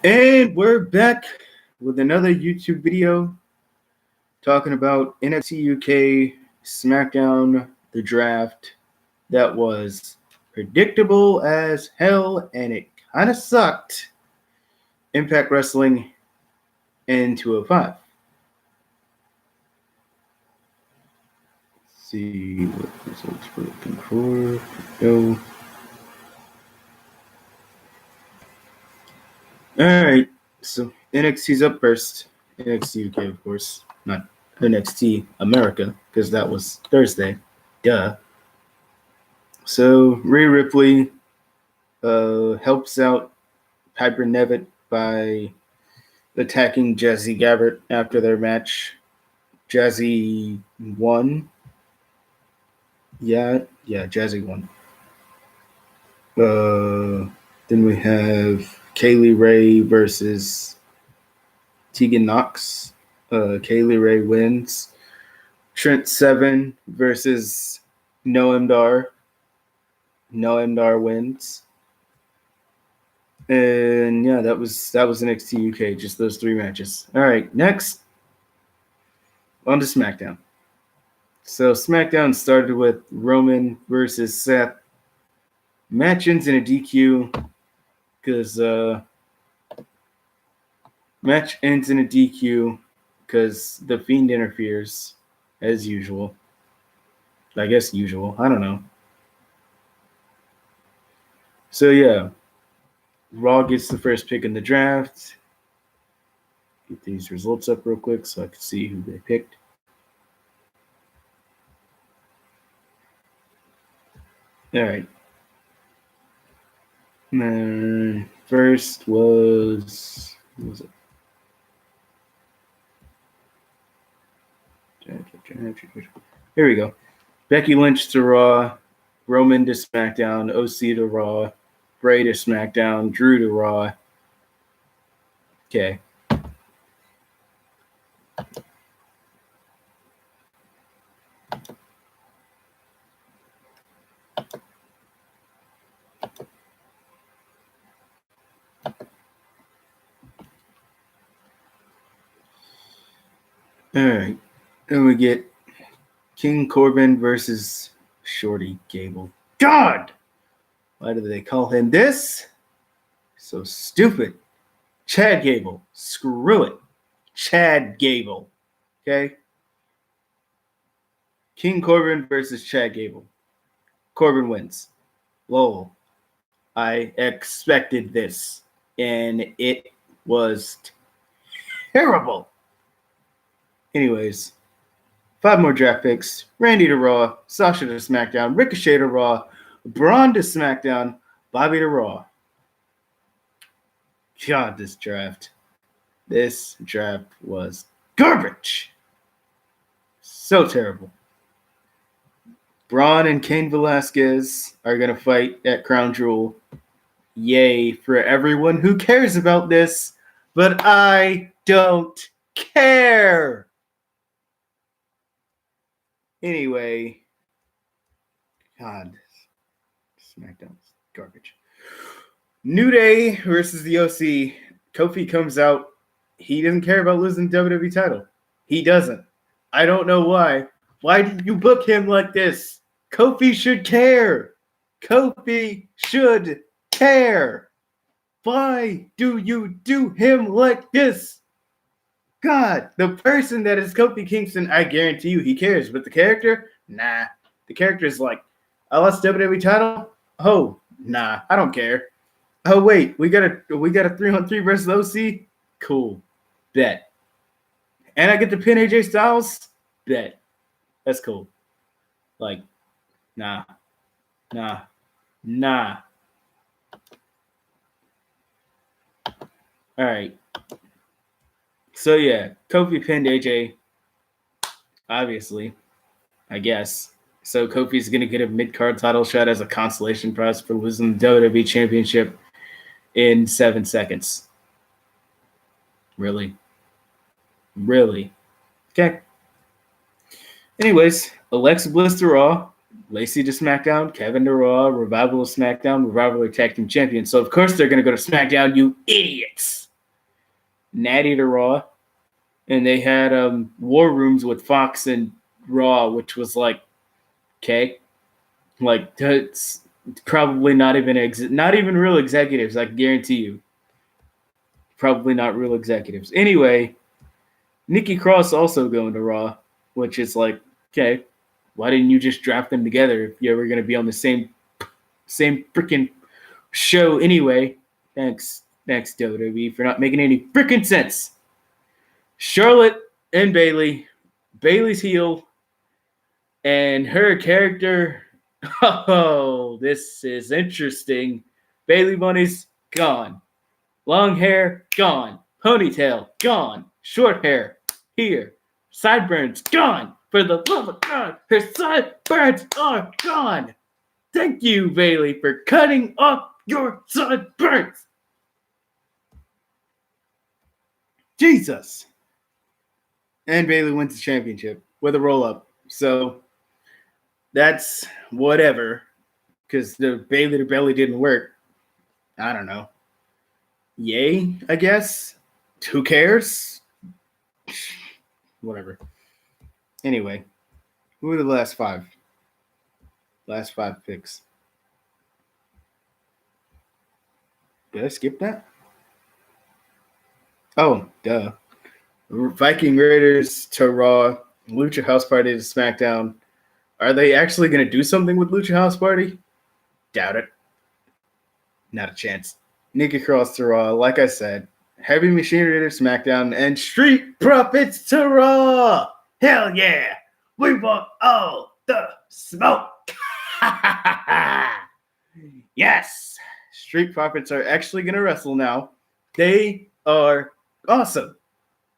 And we're back with another YouTube video talking about NXT UK SmackDown, the draft that was predictable as hell and it kind of sucked. Impact Wrestling in 205. Let's see what results we're looking for. Go. Alright, so NXT's up first. NXT UK, of course, not NXT America, because that was Thursday. Duh. So Rhea Ripley helps out Piper Niven by attacking Jazzy Gabert after their match. Jazzy won. Yeah, Jazzy won. Then we have Kaylee Ray versus Tegan Knox. Kaylee Ray wins. Trent Seven versus Noam Dar. Noam Dar wins. And yeah, that was NXT UK, just those three matches. All right, next on to SmackDown. So SmackDown started with Roman versus Seth. Match ends in a DQ because match ends in a DQ because the Fiend interferes as usual. I guess usual. I don't know. So yeah, Raw gets the first pick in the draft. Get these results up real quick so I can see who they picked. All right. And then first was who was it? Here we go. Becky Lynch to Raw, Roman to SmackDown, OC to Raw, Bray to SmackDown, Drew to Raw. Okay. All right. Then we get King Corbin versus Shorty Gable. God! Why do they call him this? So stupid. Chad Gable. Screw it. Chad Gable. Okay? King Corbin versus Chad Gable. Corbin wins. Lol. I expected this. And it was terrible. Anyways, 5 more draft picks. Randy to Raw, Sasha to SmackDown, Ricochet to Raw, Braun to SmackDown, Bobby to Raw. God, this draft was garbage. So terrible. Braun and Cain Velasquez are going to fight at Crown Jewel. Yay for everyone who cares about this, but I don't care. Anyway, God, SmackDown's garbage. New Day versus the OC. Kofi comes out. He doesn't care about losing the WWE title. He doesn't. I don't know why. Why did you book him like this? Kofi should care. Kofi should care. Why do you do him like this? God, the person that is Kofi Kingston, I guarantee you he cares. But the character, nah. The character is like, I lost WWE title? Oh, nah, I don't care. Oh wait, we got a 3-on-3 versus OC? Cool. Bet. And I get to pin AJ Styles? Bet. That's cool. Like, nah. All right. So yeah, Kofi pinned AJ, obviously, I guess. So Kofi's going to get a mid-card title shot as a consolation prize for losing the WWE Championship in 7 seconds. Really? Okay. Anyways, Alexa Bliss to Raw, Lacey to SmackDown, Kevin to Raw, Revival to SmackDown, Revival are Tag Team Champions. So of course they're going to go to SmackDown, you idiots. Natty to Raw, and they had war rooms with Fox and Raw, which was like, okay, like it's probably not even not even real executives. I guarantee you, probably not real executives. Anyway, Nikki Cross also going to Raw, which is like, okay, why didn't you just draft them together if you were going to be on the same freaking show anyway? Thanks, WWE, for not making any freaking sense. Charlotte and Bayley, Bayley's heel, and her character. Oh, this is interesting. Bayley Bunny's gone. Long hair, gone. Ponytail, gone. Short hair, here. Sideburns, gone. For the love of God, her sideburns are gone. Thank you, Bayley, for cutting off your sideburns. Jesus. And Bayley wins the championship with a roll-up. So that's whatever, because the Bayley to Bayley didn't work. I don't know. Yay, I guess. Who cares? Whatever. Anyway, who are the last five? Last five picks. Did I skip that? Oh, duh. Viking Raiders to Raw, Lucha House Party to SmackDown. Are they actually going to do something with Lucha House Party? Doubt it. Not a chance. Nikki Cross to Raw, like I said. Heavy Machinery to SmackDown, and Street Profits to Raw. Hell yeah. We want all the smoke. Yes. Street Profits are actually going to wrestle now. They are awesome.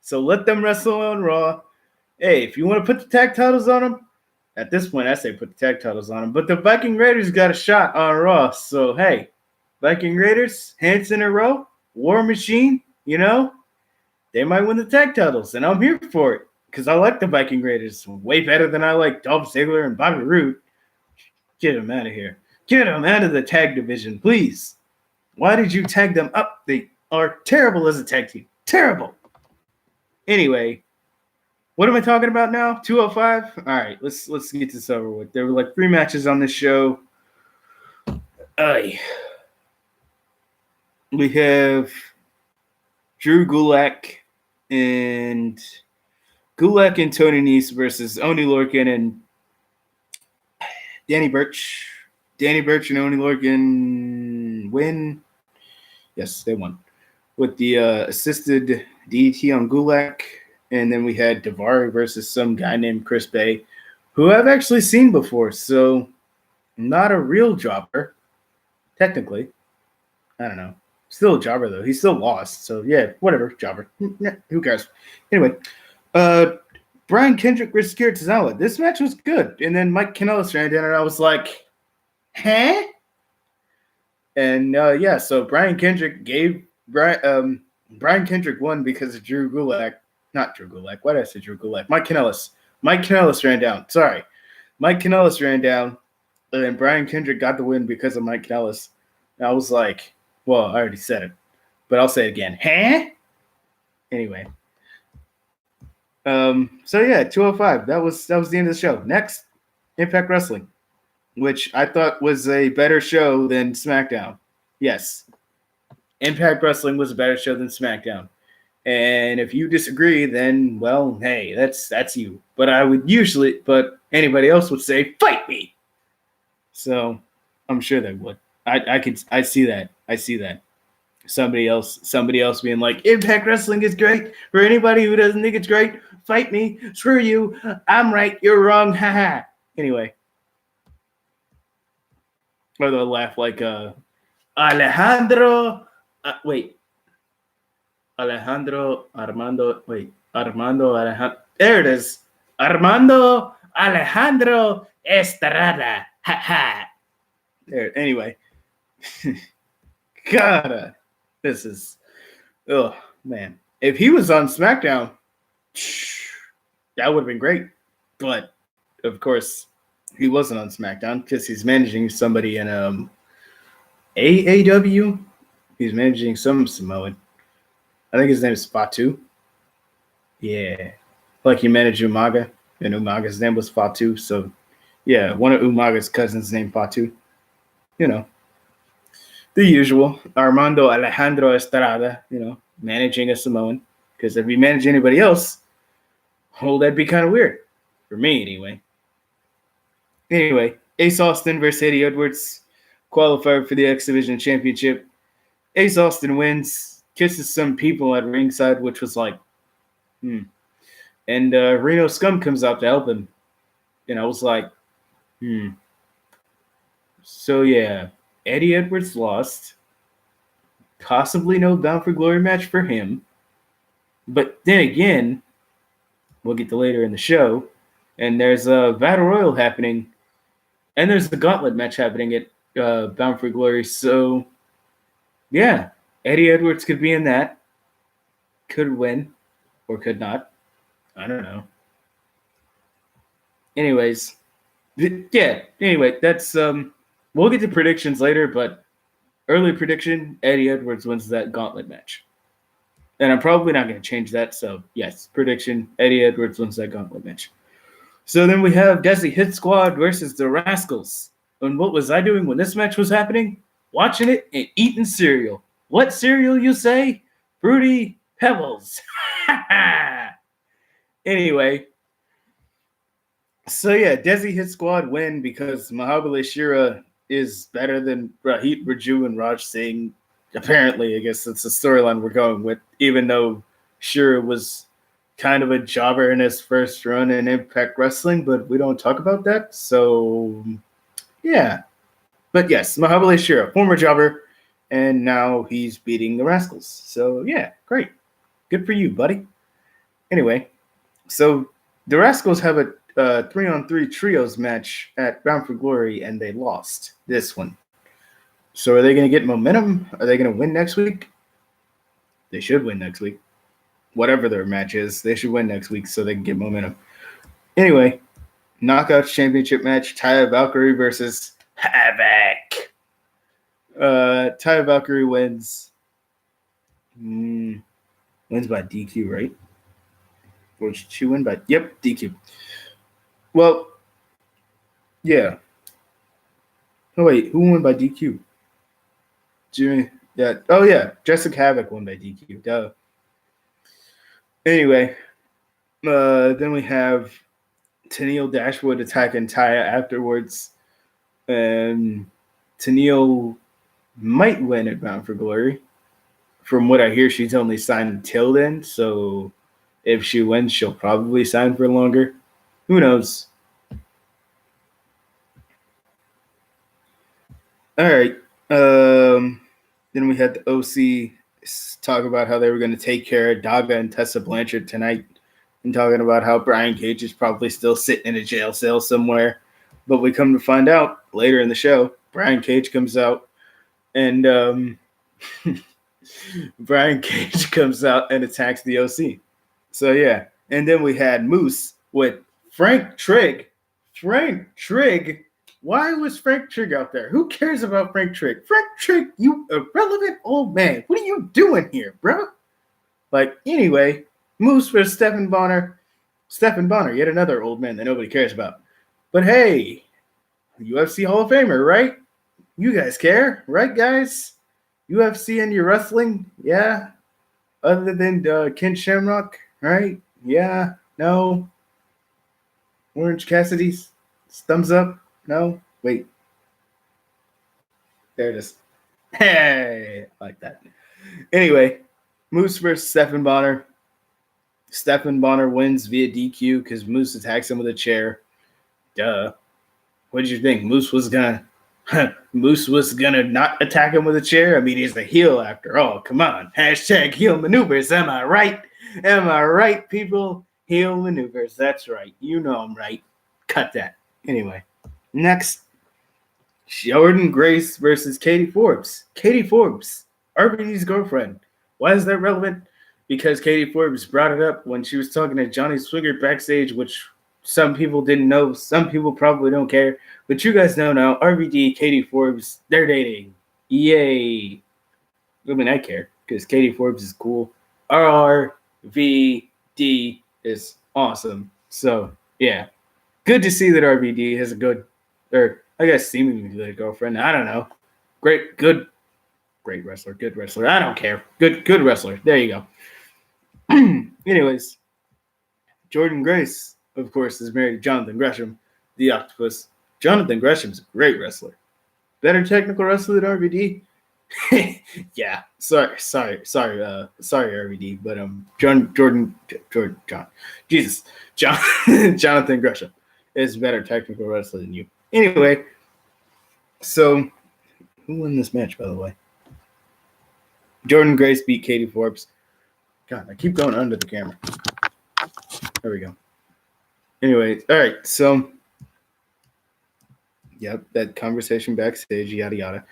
So let them wrestle on Raw. Hey, if you want to put the tag titles on them, at this point I say put the tag titles on them. But the Viking Raiders got a shot on Raw. So, hey, Viking Raiders, hands in a row, War Machine, you know, they might win the tag titles. And I'm here for it because I like the Viking Raiders way better than I like Dolph Ziggler and Bobby Roode. Get them out of here. Get them out of the tag division, please. Why did you tag them up? They are terrible as a tag team. Terrible. Anyway, what am I talking about now? 205? All right, let's get this over with. There were like 3 matches on this show. We have Drew Gulak and Tony Nese versus Oney Lorcan and Danny Burch. Danny Burch and Oney Lorcan win. Yes, they won. With the assisted DDT on Gulak. And then we had Daivari versus some guy named Chris Bay, who I've actually seen before. So not a real jobber, technically. I don't know. Still a jobber, though. He still lost. So, yeah, whatever. Jobber. Who cares? Anyway, Brian Kendrick versus Akira Tozawa. This match was good. And then Mike Kanellis ran down, and I was like, huh? And, yeah, so Brian Kendrick Brian Kendrick won because of Drew Gulak. Not Drew Gulak. Why did I say Drew Gulak? Mike Kanellis. Mike Kanellis ran down. Sorry. Mike Kanellis ran down, and then Brian Kendrick got the win because of Mike Kanellis. And I was like, well, I already said it, but I'll say it again. Huh? Anyway. So, yeah, 205. That was the end of the show. Next, Impact Wrestling, which I thought was a better show than SmackDown. Yes. Impact Wrestling was a better show than SmackDown. And if you disagree, then, well, hey, that's you. But anybody else would say, fight me. So I'm sure they would. I see that. Somebody else being like, Impact Wrestling is great. For anybody who doesn't think it's great, fight me. Screw you. I'm right. You're wrong. Haha. Anyway. Or they'll laugh like Alejandro. Armando. There it is. Armando Alejandro Estrada. Ha ha. There. Anyway. God, this is. Oh man, if he was on SmackDown, that would have been great. But of course, he wasn't on SmackDown because he's managing somebody in AAW. He's managing some Samoan. I think his name is Fatu. Yeah. Like he managed Umaga, and Umaga's name was Fatu. So, yeah, one of Umaga's cousins named Fatu. You know, the usual. Armando Alejandro Estrada, managing a Samoan. Because if he managed anybody else, that'd be kind of weird. For me, anyway. Anyway, Ace Austin versus Eddie Edwards, qualifier for the X Division Championship. Ace Austin wins, kisses some people at ringside, which was like, And Reno Scum comes out to help him. And I was like, So, yeah, Eddie Edwards lost. Possibly no Bound for Glory match for him. But then again, we'll get to later in the show, and there's a Battle Royal happening, and there's the Gauntlet match happening at Bound for Glory. So, yeah, Eddie Edwards could be in that. Could win or could not. I don't know. Anyways, that's we'll get to predictions later, but early prediction, Eddie Edwards wins that Gauntlet match. And I'm probably not going to change that. So, yes, prediction, Eddie Edwards wins that Gauntlet match. So then we have Desi Hit Squad versus the Rascals. And what was I doing when this match was happening? Watching it and eating cereal. What cereal, you say? Fruity Pebbles. Anyway. So, yeah, Desi Hit Squad win because Mahabali Shera is better than Rahit Raju and Raj Singh. Apparently, I guess that's the storyline we're going with, even though Shera was kind of a jobber in his first run in Impact Wrestling, but we don't talk about that. So, yeah. But yes, Mahabali Shera, former jobber, and now he's beating the Rascals. So, yeah, great. Good for you, buddy. Anyway, so the Rascals have a 3-on-3 trios match at Bound for Glory, and they lost this one. So are they going to get momentum? Are they going to win next week? They should win next week. Whatever their match is, they should win next week so they can get momentum. Anyway, Knockouts Championship match, Taya Valkyrie versus Havoc. Taya Valkyrie wins. Wins by DQ, right? Or did she win by... Yep, DQ. Well, yeah. Oh, wait, who won by DQ? Jimmy, yeah. Oh, yeah. Jessica Havoc won by DQ. Duh. Anyway, then we have Tennille Dashwood attacking Taya afterwards. And Tennille might win at Bound for Glory. From what I hear, she's only signed until then. So if she wins, she'll probably sign for longer. Who knows? All right. Then we had the OC talk about how they were going to take care of Daga and Tessa Blanchard tonight, and talking about how Brian Cage is probably still sitting in a jail cell somewhere. But we come to find out later in the show, Brian Cage comes out, and Brian Cage comes out and attacks the OC. So, yeah. And then we had Moose with Frank Trigg. Frank Trigg? Why was Frank Trigg out there? Who cares about Frank Trigg? Frank Trigg, you irrelevant old man. What are you doing here, bro? Anyway, Moose versus Stephen Bonner. Stephen Bonner, yet another old man that nobody cares about. But hey, UFC Hall of Famer, right? You guys care, right, guys? UFC and your wrestling, yeah? Other than Ken Shamrock, right? Yeah, no. Orange Cassidy's thumbs up. No? Wait. There it is. Hey, I like that. Anyway, Moose versus Stephen Bonner. Stephen Bonner wins via DQ because Moose attacks him with a chair. Duh. What did you think? Moose was gonna not attack him with a chair? I mean, he's a heel after all. Come on. Hashtag heel maneuvers. Am I right? Am I right, people? Heel maneuvers. That's right. You know I'm right. Cut that. Anyway. Next, Jordan Grace versus Katie Forbes. Katie Forbes, RVD's girlfriend. Why is that relevant? Because Katie Forbes brought it up when she was talking to Johnny Swigert backstage, which some people didn't know. Some people probably don't care. But you guys know now, RVD, Katie Forbes, they're dating. Yay. I mean, I care because Katie Forbes is cool. RVD is awesome. So yeah, good to see that RVD has a good, or I guess seemingly good girlfriend. I don't know. Great wrestler, good wrestler. I don't care. Good wrestler. There you go. Anyways, Jordan Grace, of course, is married to Jonathan Gresham, the Octopus. Jonathan Gresham's a great wrestler. Better technical wrestler than RVD. Yeah, sorry, RVD, but Jordan, Jesus, Jonathan Gresham is a better technical wrestler than you. Anyway, so who won this match, by the way? Jordan Grace beat Katie Forbes. God, I keep going under the camera. There we go. Anyway, all right, so yep, that conversation backstage, yada yada.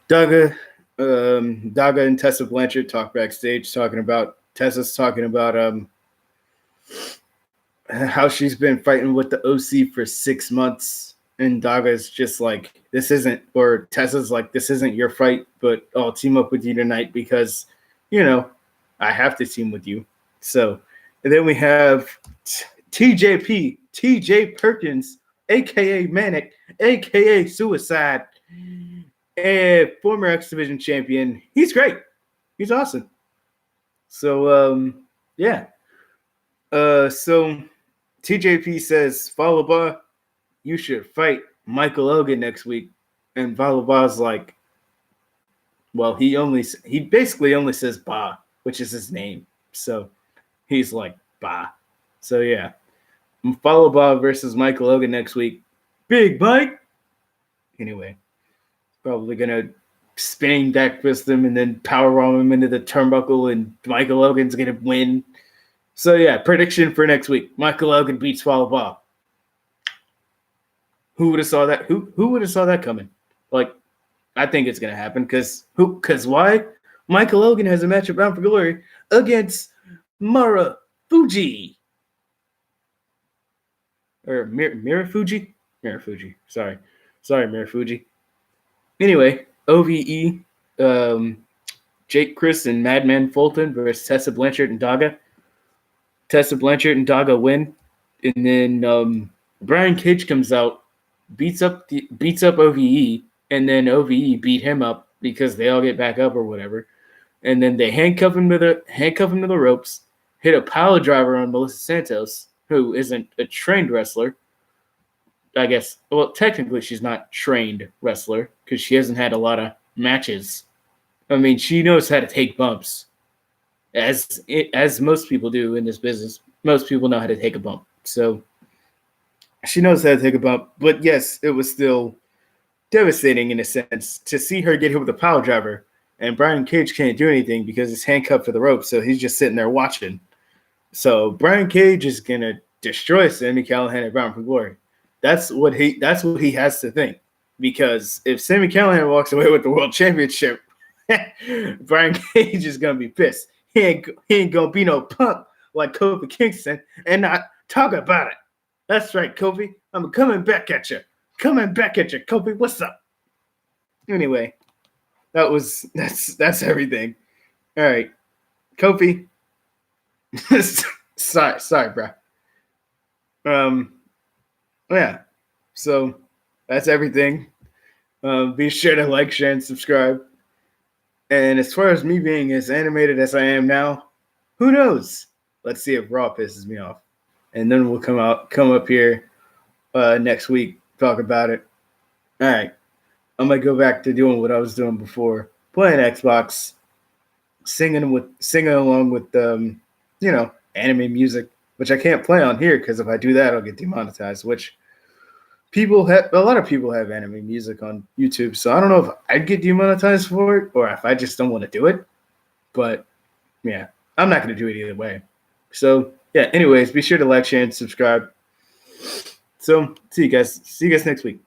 Daga and Tessa Blanchard talk backstage, Tessa's talking about how she's been fighting with the OC for 6 months, and Daga's just like, Tessa's like, this isn't your fight, but I'll team up with you tonight because, I have to team with you. So, and then we have TJP, TJ Perkins, aka Manic, aka Suicide, a former X Division champion. He's great. He's awesome. So, yeah. So TJP says, Falaba, you should fight Michael Elgin next week. And Falaba's like, well, he basically only says Ba, which is his name. So he's like, Ba. So yeah. Falaba versus Michael Elgin next week. Big Mike. Anyway, probably gonna spinning back fist him and then powerbomb him into the turnbuckle, and Michael Elgin's gonna win. So yeah, prediction for next week: Michael Elgin beats Falaba. Who would have saw that? Who would have saw that coming? Like, I think it's gonna happen because why? Michael Elgin has a matchup Bound for Glory against Mara Fuji. Or Mira Fuji? Mira Fuji. Sorry, Mira Fuji. Anyway, OVE, Jake Chris and Madman Fulton versus Tessa Blanchard and Daga. Tessa Blanchard and Daga win, and then Brian Cage comes out, beats up OVE, and then OVE beat him up because they all get back up or whatever, and then they handcuff him to the ropes, hit a pile driver on Melissa Santos, who isn't a trained wrestler. I guess, well, technically she's not trained wrestler because she hasn't had a lot of matches. I mean, she knows how to take bumps, as most people do in this business. Most people know how to take a bump. So she knows how to take a bump. But yes, it was still devastating in a sense to see her get hit with a pile driver, and Brian Cage can't do anything because he's handcuffed to the rope, so he's just sitting there watching. So Brian Cage is going to destroy Sami Callihan at Bound for Glory. That's what he has to think, because if Sami Callihan walks away with the world championship, Brian Cage is gonna be pissed. He ain't gonna be no punk like Kofi Kingston and not talk about it. That's right, Kofi. I'm coming back at you, Kofi. What's up? Anyway, that's everything. All right, Kofi. sorry, bro. Yeah, so that's everything. Be sure to like, share, and subscribe. And as far as me being as animated as I am now, who knows? Let's see if Raw pisses me off, and then we'll come up here next week, talk about it. All right, I'm gonna go back to doing what I was doing before, playing Xbox, singing along with anime music, which I can't play on here because if I do that, I'll get demonetized, which a lot of people have anime music on YouTube, so I don't know if I'd get demonetized for it or if I just don't want to do it. But yeah, I'm not going to do it either way. So yeah, anyways, be sure to like, share, and subscribe. So see you guys next week.